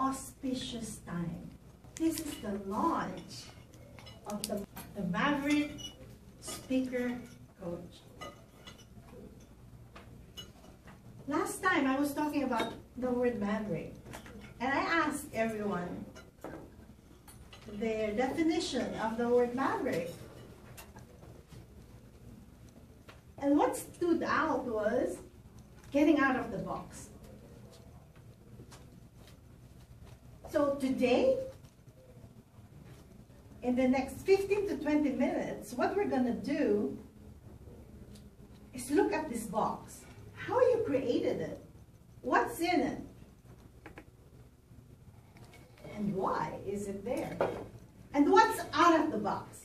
auspicious time. This is the launch of the Maverick speaker coach. Last time I was talking about the word Maverick, and I asked everyone their definition of the word Maverick. And what stood out was getting out of the box. So today, in the next 15 to 20 minutes, what we're going to do is look at this box. How you created it. What's in it? And why is it there? And what's out of the box?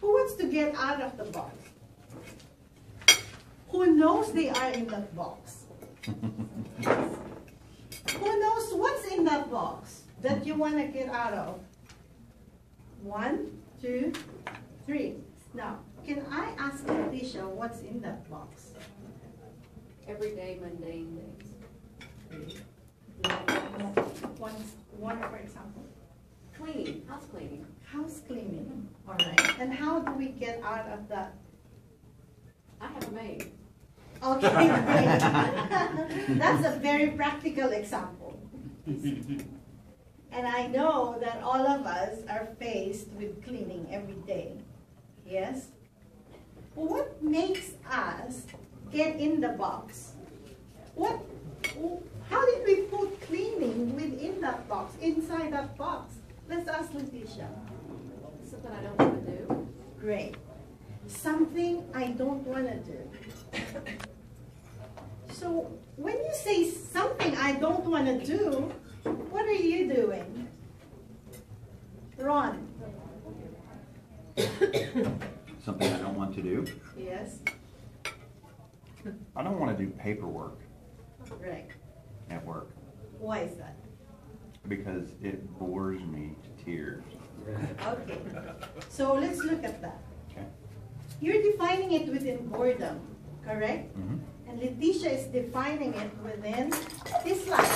Who wants to get out of the box? Who knows they are in that box? Who knows what's in that box that you want to get out of? 1, 2, 3. Now, can I ask Leticia what's in that box? Everyday mundane things. One, for example. Cleaning, house cleaning. House cleaning. All right. And how do we get out of that? I have a maid. Okay, great. That's a very practical example. And I know that all of us are faced with cleaning every day. Yes? What makes us get in the box? How did we put cleaning within that box, inside that box? Let's ask Leticia. Something I don't want to do. Great. Something I don't want to do. So when you say something I don't want to do, what are you doing? Ron. Something I don't want to do? Yes. I don't want to do paperwork Right. at work Why is that? because it bores me to tears. Okay. So let's look at that. Okay. You're defining it within boredom, correct? Mm-hmm. And Leticia is defining it within dislike.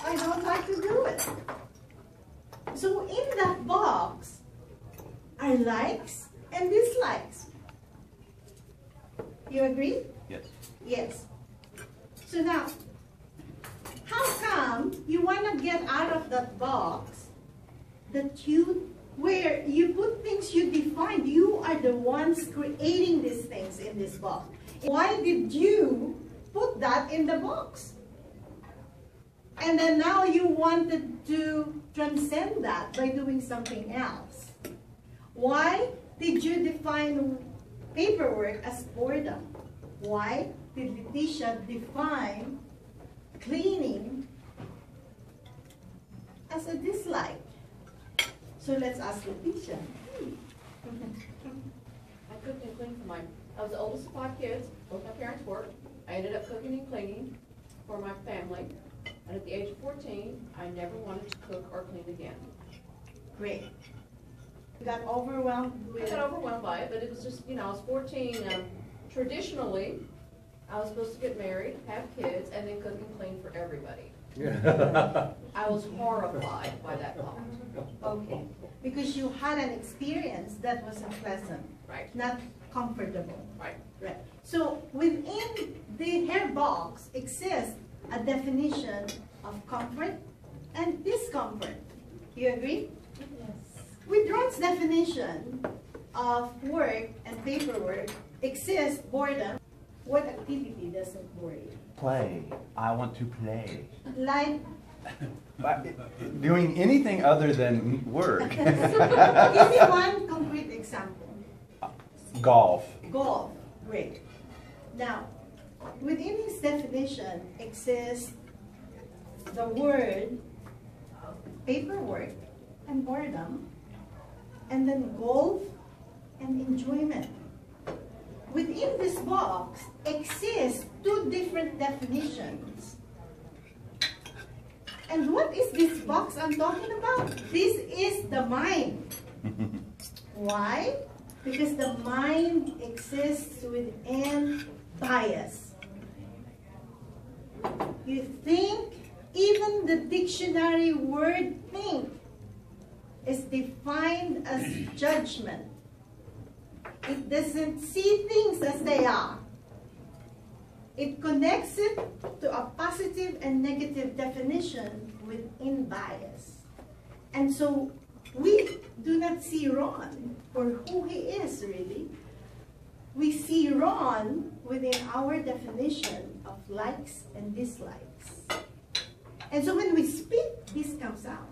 I don't like to do it. So in that box are likes and dislikes. You agree? Yes. Yes. So now, how come you want to get out of that box where you put things you define? You are the ones creating these things in this box. Why did you put that in the box? And then now you wanted to transcend that by doing something else. Why did you define paperwork as boredom? Why did Leticia define cleaning as a dislike? So let's ask Leticia. I cooked and cleaned for I was the oldest of 5 kids. Both my parents worked. I ended up cooking and cleaning for my family. And at the age of 14, I never wanted to cook or clean again. Great. You got overwhelmed with... I got overwhelmed by it, but it was just, I was 14. Traditionally, I was supposed to get married, have kids, and then cook and clean for everybody. I was horrified by that thought. Okay. Because you had an experience that was unpleasant. Right. Not comfortable. Right. Right. So within the hair box exists a definition of comfort and discomfort. You agree? Yes. With Ron's definition of work and paperwork exists boredom. What activity doesn't bore you? Play. I want to play. Like Doing anything other than work. give me one concrete example. Golf. Golf. Great. Now, within his definition exists the word paperwork and boredom, and then golf and enjoyment. Within this box exist 2 different definitions. And what is this box I'm talking about? This is the mind. Why? Because the mind exists within bias. You think, even the dictionary word think is defined as judgment. It doesn't see things as they are. It connects it to a positive and negative definition within bias. And so we do not see Ron for who he is really. We see Ron within our definition of likes and dislikes. And so when we speak, this comes out.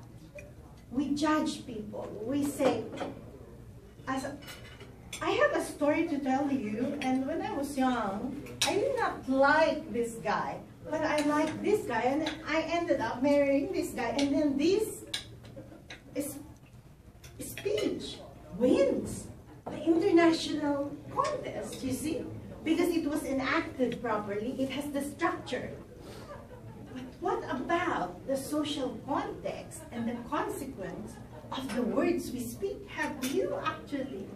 We judge people. We say, I have a story to tell you, and when I was young, I did not like this guy, but I liked this guy, and I ended up marrying this guy, and then this speech wins the international contest, you see, because it was enacted properly. It has the structure. But what about the social context and the consequence of the words we speak? Have you actually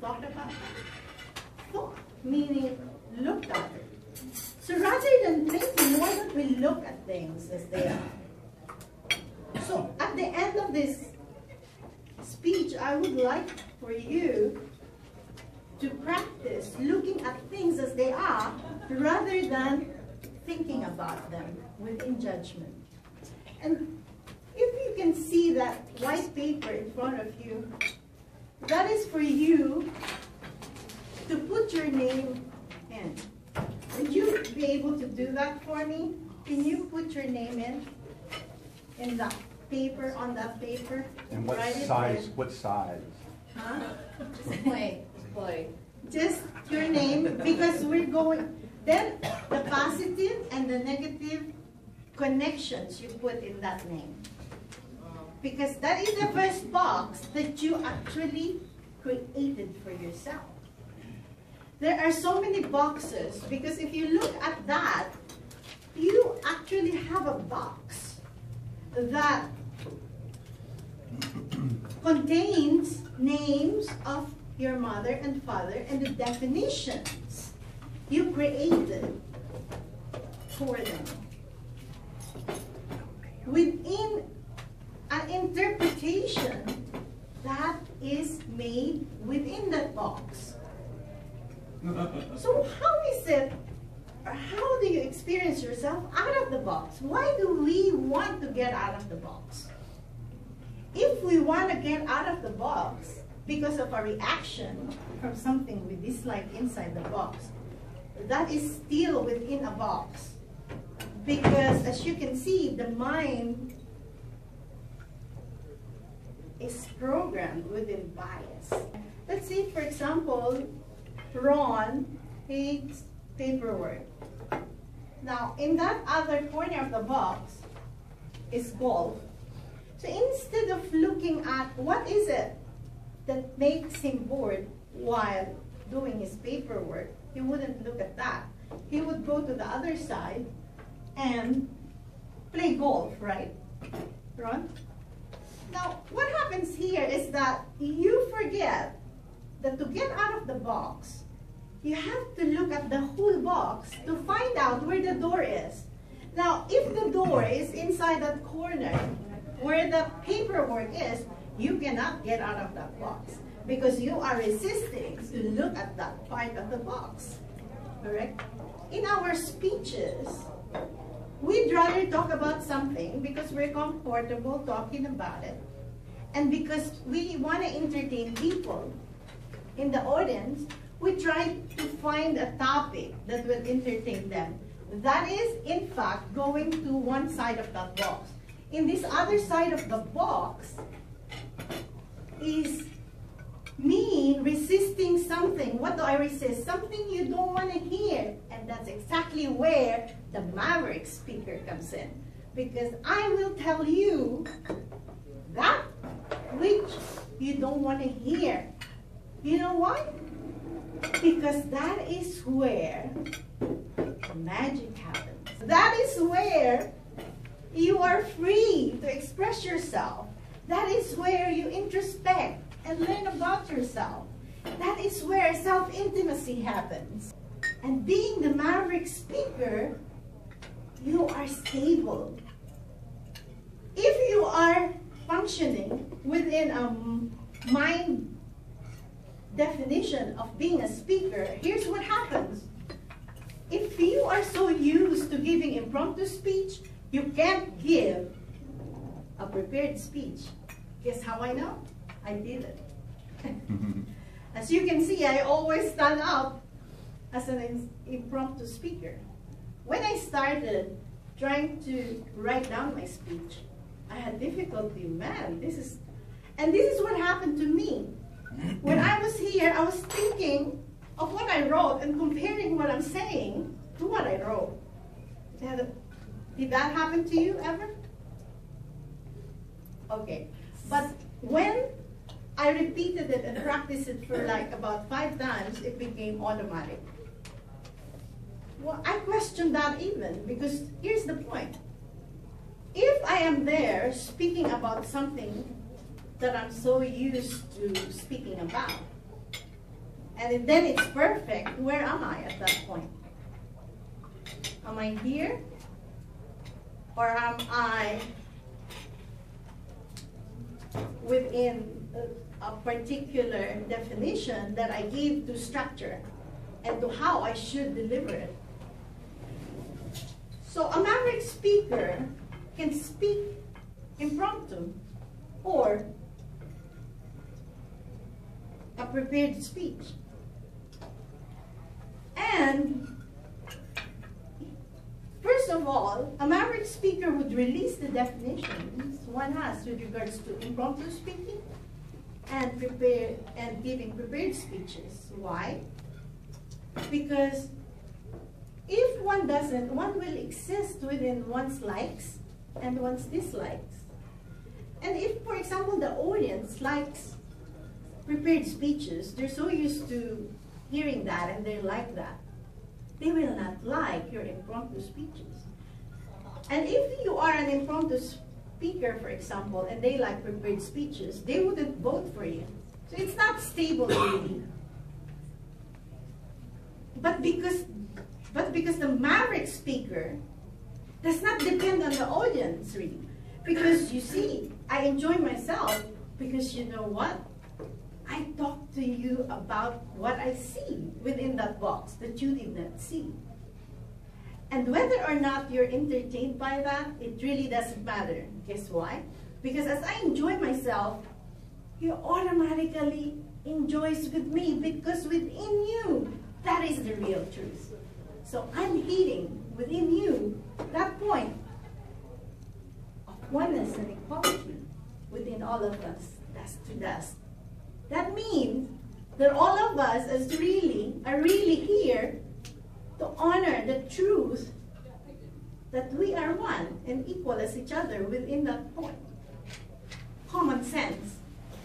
thought about it? Thought, meaning looked at it. So rather than thinking, why don't we look at things as they are? So at the end of this speech, I would like for you to practice looking at things as they are rather than thinking about them within judgment. And if you can see that white paper in front of you, that is for you to put your name in. Would you be able to do that for me? Can you put your name in that paper, on that paper? And what size? What size? Huh? Just play. Play. Just your name, because we're going, then the positive and the negative connections you put in that name. Because that is the first box that you actually created for yourself. There are so many boxes, because if you look at that, you actually have a box that contains names of your mother and father and the definitions you created for them. Within an interpretation that is made within that box. So how is it, or how do you experience yourself out of the box? Why do we want to get out of the box? If we want to get out of the box because of a reaction from something we dislike inside the box, that is still within a box. Because as you can see, the mind is programmed within bias. Let's say, for example, Ron hates paperwork. Now, in that other corner of the box is golf. So instead of looking at what is it that makes him bored while doing his paperwork, he wouldn't look at that. He would go to the other side and play golf, right, Ron? Now, what happens here is that you forget that to get out of the box, you have to look at the whole box to find out where the door is. Now, if the door is inside that corner where the paperwork is, you cannot get out of that box because you are resisting to look at that part of the box. Correct? In our speeches, we'd rather talk about something because we're comfortable talking about it, and because we want to entertain people in the audience, we try to find a topic that will entertain them. That is, in fact, going to one side of that box. In this other side of the box is me resisting something. What do I resist? Something you don't want to hear. And that's exactly where the Maverick speaker comes in. Because I will tell you that which you don't want to hear. You know why? Because that is where magic happens. That is where you are free to express yourself. That is where you introspect and learn about yourself. That is where self-intimacy happens. And being the Maverick speaker, you are stable. within my definition of being a speaker, here's what happens. If you are so used to giving impromptu speech, you can't give a prepared speech. Guess how I know? I did it. As you can see, I always stand up as an impromptu speaker. When I started trying to write down my speech, I had difficulty. Man, this is what happened to me. When I was here, I was thinking of what I wrote and comparing what I'm saying to what I wrote. Did that happen to you ever? Okay, but when I repeated it and practiced it for like about 5 times, it became automatic. Well, I questioned that even, because here's the point. If I am there speaking about something that I'm so used to speaking about, and then it's perfect, where am I at that point? Am I here? Or am I within a particular definition that I gave to structure and to how I should deliver it? So a Maverick speaker can speak impromptu or a prepared speech. And first of all, a Maverick speaker would release the definitions one has with regards to impromptu speaking and giving prepared speeches. Why? Because if one doesn't, one will exist within one's likes and one's dislikes. And if, for example, the audience likes prepared speeches, they're so used to hearing that and they like that, they will not like your impromptu speeches. And if you are an impromptu speaker, for example, and they like prepared speeches, they wouldn't vote for you. So it's not stable really. But because the Maverick speaker does not depend on the audience really. Because you see, I enjoy myself because you know what? I talk to you about what I see within that box that you did not see. And whether or not you're entertained by that, it really doesn't matter. Guess why? Because as I enjoy myself, you automatically enjoys with me because within you, that is the real truth. So I'm hitting within you that point of oneness and equality within all of us, dust to dust. That means that all of us are really here to honor the truth that we are one and equal as each other within that point. Common sense.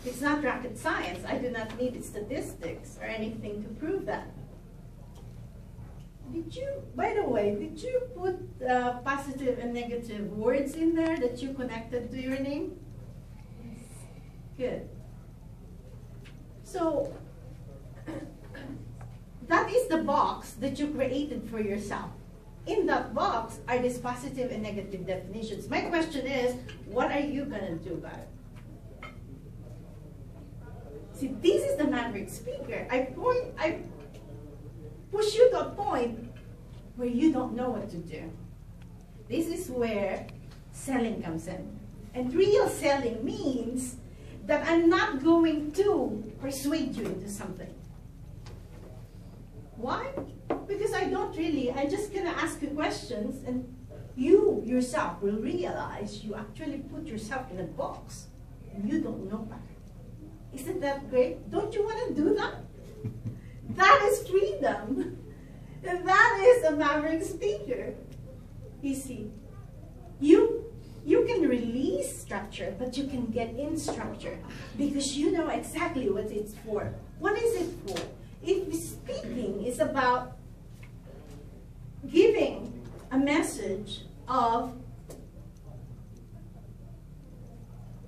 It's not rocket science. I do not need statistics or anything to prove that. By the way, did you put positive and negative words in there that you connected to your name? Good. So, that is the box that you created for yourself. In that box are these positive and negative definitions. My question is, what are you going to do about it? See, this is the Maverick speaker. I push you to a point where you don't know what to do. This is where selling comes in. And real selling means that I'm not going to persuade you into something. Why? Because I'm just gonna ask you questions and you yourself will realize you actually put yourself in a box and you don't know better. Isn't that great? Don't you want to do that? That is freedom. And that is a Maverick speaker. You see, you can release structure, but you can get in structure because you know exactly what it's for. What is it for? If speaking is about giving a message of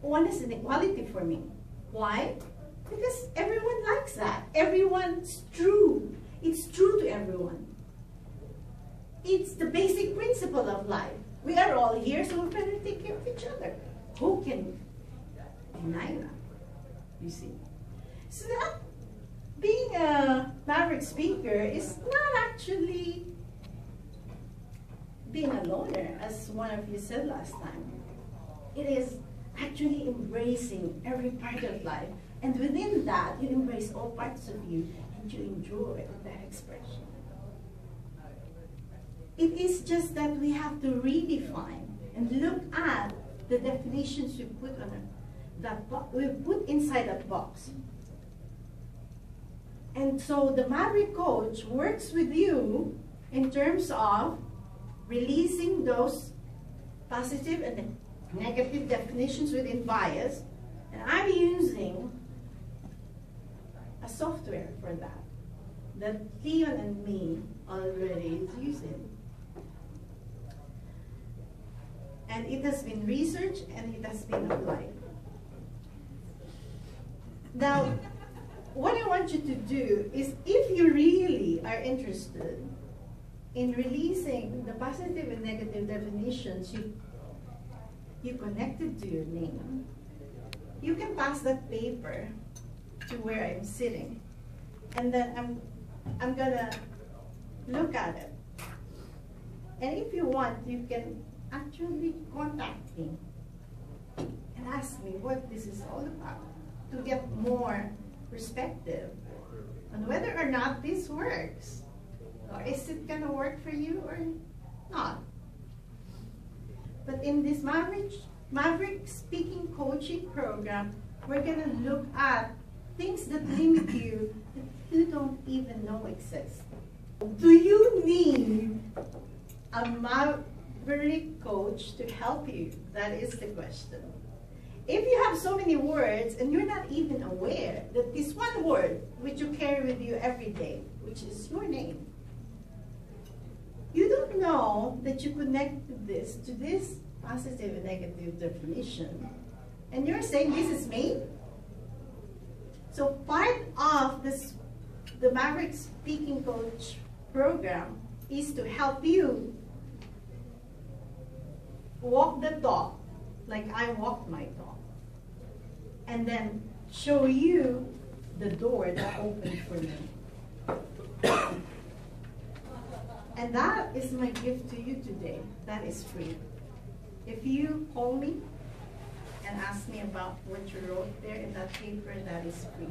oneness and equality for me. Why? Because everyone likes that. Everyone's true. It's true to everyone. It's the basic principle of life. We are all here, so we better take care of each other. Who can deny that? you see. So that being a Maverick speaker is not actually being a loner, as one of you said last time. It is actually embracing every part of life. And within that, you embrace all parts of you and you enjoy that expression. It is just that we have to redefine and look at the definitions we put on that box, we put inside that box. And so the Maverick coach works with you in terms of releasing those positive and negative definitions within bias. And I'm using a software for that Leon and me already is using. And it has been researched and it has been applied. Now, what I want you to do is, if you really are interested in releasing the positive and negative definitions you connected to your name, you can pass that paper to where I'm sitting. And then I'm gonna look at it. And if you want, you can actually contact me and ask me what this is all about, to get more perspective on whether or not this works. Or is it gonna work for you or not? But in this Maverick speaking coaching program, we're gonna look at things that limit you that you don't even know exist. Do you need a Maverick coach to help you? That is the question. If you have so many words and you're not even aware that this one word which you carry with you every day, which is your name, you don't know that you connected this to this positive and negative definition, and you're saying this is me. So part of the Maverick Speaking Coach program is to help you walk the talk like I walked my talk, and then show you the door that opened for me. And that is my gift to you today. That is free. If you call me and ask me about what you wrote there in that paper, that is free.